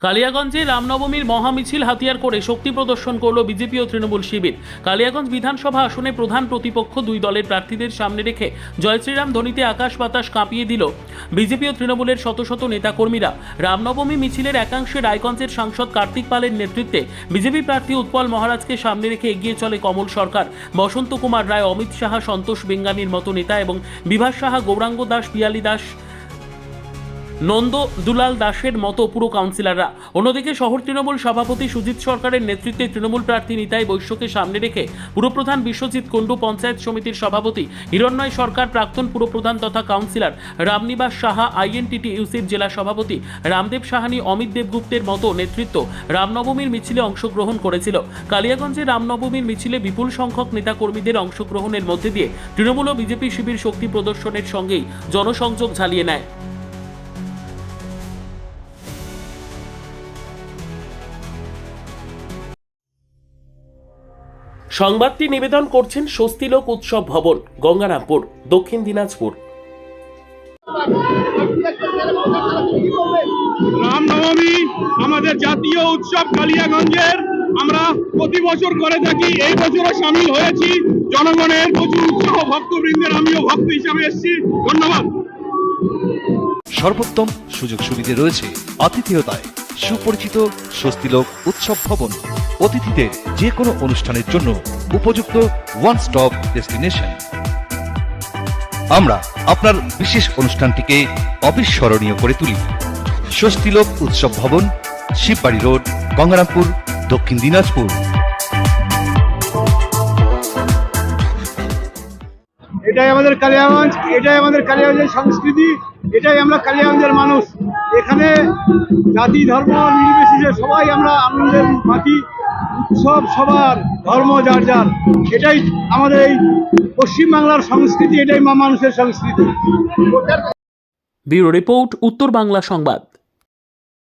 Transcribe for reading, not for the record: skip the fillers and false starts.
কালিয়াগঞ্জে রামনবমীর মহামিছিল হাতিয়ার করে শক্তি প্রদর্শন করল বিজেপি ও তৃণমূল শিবির। কালিয়াগঞ্জ বিধানসভা আসনে প্রধান প্রতিপক্ষ দুই দলের প্রার্থীদের সামনে রেখে জয় শ্রীরাম ধ্বনিতে আকাশ বাতাস কাঁপিয়ে দিল বিজেপি ও তৃণমূলের শত শত নেতাকর্মীরা। রামনবমী মিছিলের একাংশে রায়গঞ্জের সাংসদ কার্তিক পালের নেতৃত্বে বিজেপি প্রার্থী উৎপল মহারাজকে সামনে রেখে এগিয়ে চলে কমল সরকার, বসন্ত কুমার রায়, অমিত সাহা, সন্তোষ বেঙ্গানির মতো নেতা এবং বিভাস সাহা, গৌরাঙ্গ দাস, পিয়ালি দাস, নন্দ দুলাল দাসের মতো পুরো কাউন্সিলররা। অন্যদিকে শহর তৃণমূল সভাপতি সুজিত সরকারের নেতৃত্বে তৃণমূল প্রার্থী নিতাই বৈশ্যকে সামনে রেখে পুরপ্রধান বিশ্বজিৎ কুণ্ডু, পঞ্চায়েত সমিতির সভাপতি হিরণ্ময় সরকার, প্রাক্তন পুরপ্রধান তথা কাউন্সিলর রামনিবাস সাহা, INTTUCর জেলা সভাপতি রামদেব সাহানি, অমিত দেবগুপ্তের মতো নেতৃত্ব রামনবমীর মিছিলে অংশগ্রহণ করেছিল। কালিয়াগঞ্জে রামনবমীর মিছিলে বিপুল সংখ্যক নেতাকর্মীদের অংশগ্রহণের মধ্যে দিয়ে তৃণমূল ও বিজেপি শিবির শক্তি প্রদর্শনের সঙ্গেই জনসংযোগ ঝালিয়ে নেয়। সংবাদটি নিবেদন করছেন স্বস্তিলোক উৎসব ভবন, গঙ্গারামপুর, দক্ষিণ দিনাজপুর। রামনবমী আমাদের জাতীয় উৎসব কালিয়াগঞ্জের, আমরা প্রতি বছর করে থাকি। এই বছরও সামিল হয়েছি। জনগণের প্রচুর উৎসাহ, ভক্তবৃন্দের, আমিও ভক্ত হিসাবে এসেছি। ধন্যবাদ। সর্বোত্তম সুযোগ সুবিধে রয়েছে আতিথেয়তায়। সুপরিচিত স্বস্তিলোক উৎসব ভবন অতিথিদের যে কোনো অনুষ্ঠানের জন্য উপযুক্ত ওয়ান স্টপ ডেস্টিনেশন। আমরা আপনার বিশেষ অনুষ্ঠানটিকে অবিস্মরণীয় করে তুলি। স্বস্তিলোক উৎসব ভবন, শিববাড়ি রোড, গঙ্গারামপুর, দক্ষিণ দিনাজপুর। এটাই আমাদের কালিয়াগঞ্জ, এটাই আমাদের কালিয়াগঞ্জের সংস্কৃতি, এটাই আমরা কালিয়াগঞ্জের মানুষ। এখানে জাতি ধর্ম নির্বিশেষে সবাই আমরা আনন্দের মাতি। উৎসব সবার, ধর্ম যার যার। এটাই আমাদের এই পশ্চিমবাংলার সংস্কৃতি, এটাই মানুষের সংস্কৃতি। ব্যুরো রিপোর্ট, উত্তর বাংলা সংবাদ।